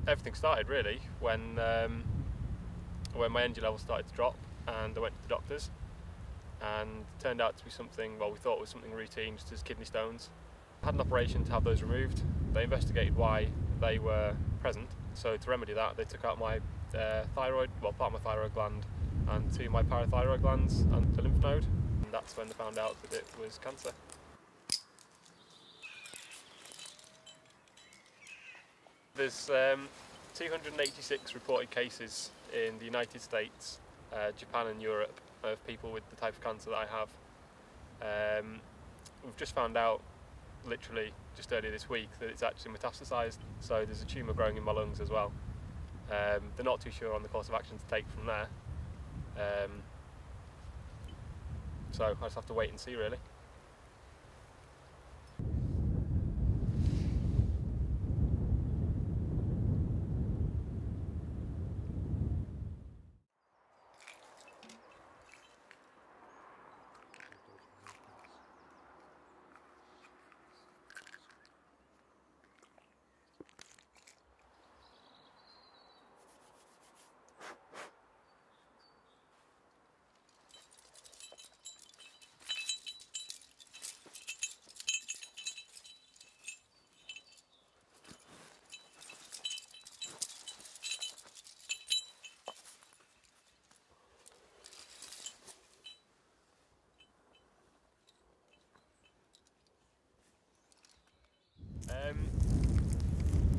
everything started really when my energy levels started to drop, and I went to the doctors, and it turned out to be something, well, we thought it was something routine, just as kidney stones. I had an operation to have those removed. They investigated why they were present, so to remedy that they took out my thyroid, well, part of my thyroid gland and two of my parathyroid glands and the lymph node, and that's when they found out that it was cancer. There's 286 reported cases in the United States, Japan and Europe of people with the type of cancer that I have. We've just found out, literally just earlier this week, that it's actually metastasised, so there's a tumour growing in my lungs as well. They're not too sure on the course of action to take from there, so I just have to wait and see really.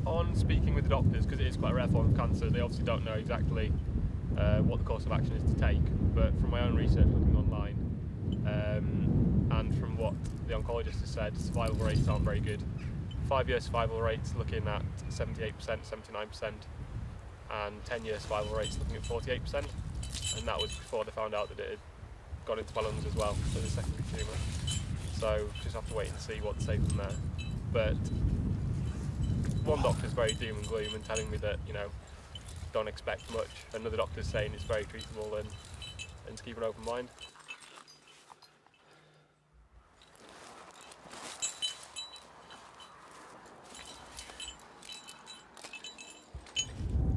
On speaking with the doctors, because it is quite a rare form of cancer, they obviously don't know exactly what the course of action is to take, but from my own research looking online and from what the oncologist has said, survival rates aren't very good. 5-year survival rates looking at 78%, 79%, and 10-year survival rates looking at 48%, and that was before they found out that it had gone into my lungs as well, so the secondary tumour. So just have to wait and see what to say from there. But one doctor's very doom and gloom and telling me that, you know, don't expect much. Another doctor's saying it's very treatable and to keep an open mind.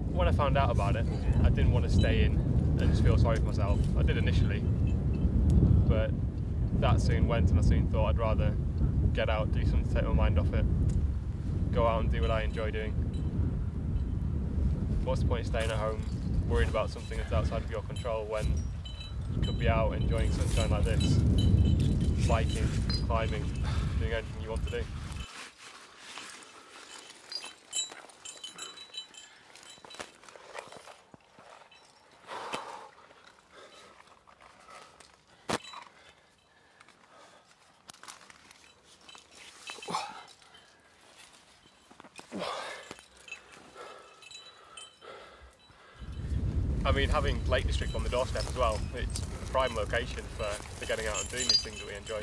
When I found out about it, I didn't want to stay in and just feel sorry for myself. I did initially, but that soon went, and I soon thought I'd rather get out, do something to take my mind off it, go out and do what I enjoy doing. What's the point of staying at home worried about something that's outside of your control when you could be out enjoying sunshine like this, biking, climbing, doing anything you want to do. I mean, having Lake District on the doorstep as well, it's a prime location for getting out and doing these things that we enjoy.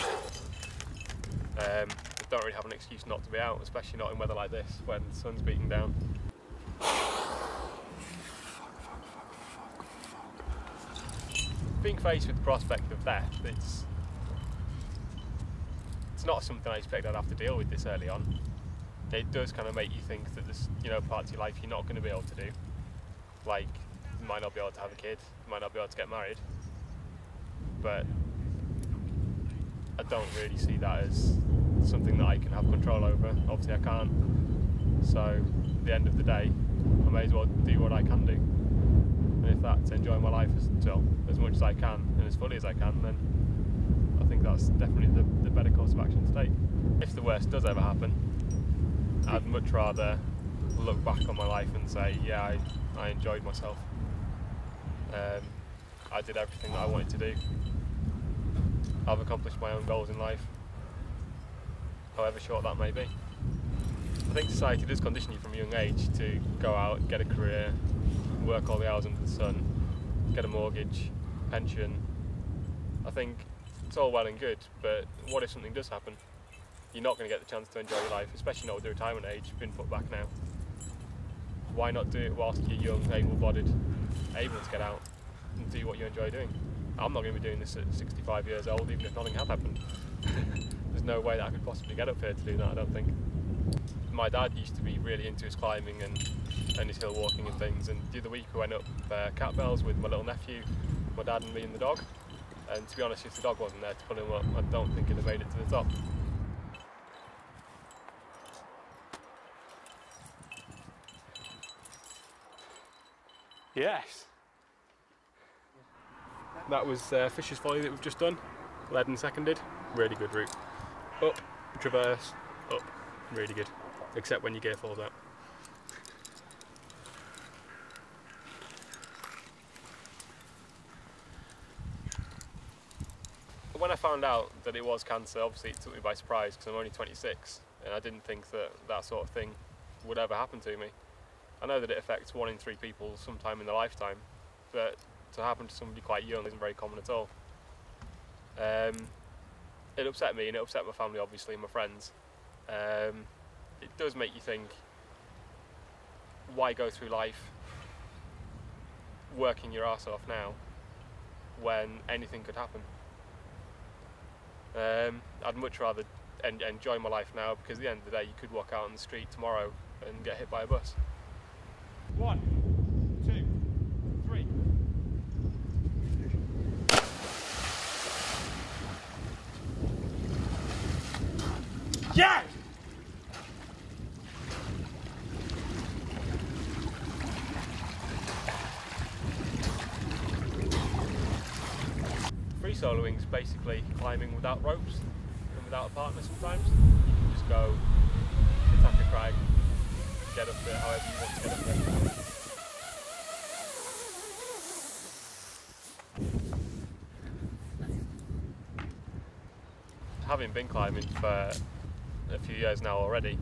We don't really have an excuse not to be out, especially not in weather like this when the sun's beating down. Being faced with the prospect of death, it's not something I expected I'd have to deal with this early on. It does kind of make you think that there's, you know, parts of your life you're not going to be able to do. Like, you might not be able to have a kid, you might not be able to get married, but I don't really see that as something that I can have control over. Obviously I can't, so at the end of the day I may as well do what I can do, and if that's enjoy my life as much as I can and as fully as I can, then I think that's definitely the better course of action to take. If the worst does ever happen, I'd much rather look back on my life and say, yeah, I enjoyed myself. I did everything that I wanted to do. I've accomplished my own goals in life, however short that may be. I think society does condition you from a young age to go out, get a career, work all the hours under the sun, get a mortgage, pension. I think it's all well and good, but what if something does happen? You're not going to get the chance to enjoy your life, especially not with the retirement age being put back now. Why not do it whilst you're young, able-bodied, able to get out and do what you enjoy doing? I'm not going to be doing this at 65 years old, even if nothing had happened. There's no way that I could possibly get up here to do that, I don't think. my dad used to be really into his climbing and his hill walking and things, and the other week we went up Catbells with my little nephew, my dad and me and the dog, and to be honest, if the dog wasn't there to pull him up, I don't think he'd have made it to the top. Yes! That was Fisher's Folly that we've just done, led and seconded, really good route. Up, traverse, up, really good, except when your gear falls out. When I found out that it was cancer, obviously it took me by surprise because I'm only 26 and I didn't think that that sort of thing would ever happen to me. I know that it affects 1 in 3 people sometime in their lifetime, but to happen to somebody quite young isn't very common at all. It upset me and it upset my family, obviously, and my friends. It does make you think, why go through life working your arse off now when anything could happen? I'd much rather enjoy my life now, because at the end of the day you could walk out on the street tomorrow and get hit by a bus. 1, 2, 3. Yeah! Free soloing is basically climbing without ropes and without a partner sometimes. You can just go attack a crag, get up there however you want to get up there. Having been climbing for a few years now already,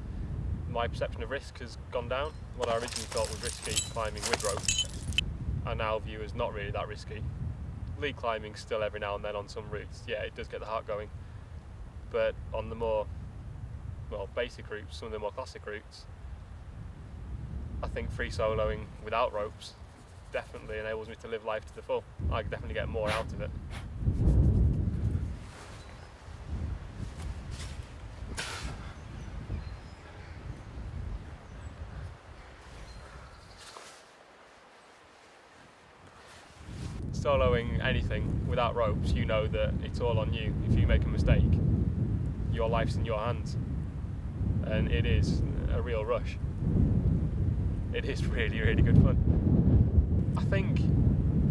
my perception of risk has gone down. What I originally thought was risky, climbing with ropes, I now view as not really that risky. Lead climbing still every now and then on some routes, yeah, it does get the heart going, but on the more, well, basic routes, some of the more classic routes, I think free soloing without ropes definitely enables me to live life to the full. I can definitely get more out of it. Soloing anything without ropes, you know that it's all on you. If you make a mistake, your life's in your hands, and it is a real rush. It is really, really good fun. I think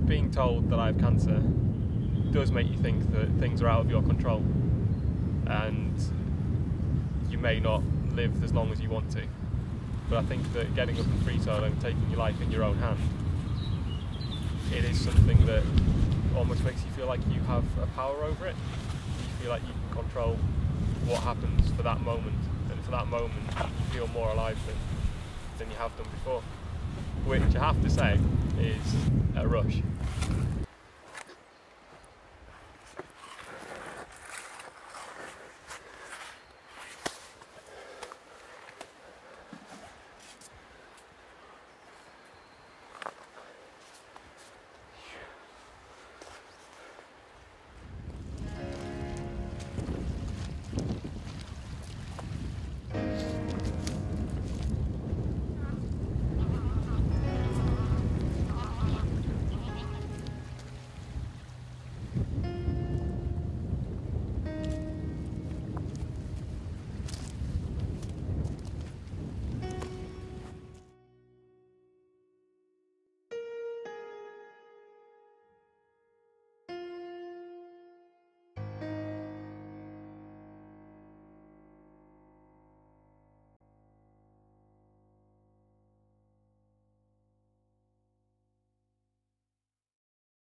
being told that I have cancer does make you think that things are out of your control and you may not live as long as you want to. But I think that getting up and free soloing, taking your life in your own hand, it is something that almost makes you feel like you have a power over it. You feel like you can control what happens for that moment, and for that moment you feel more alive than you have done before, which I have to say is a rush.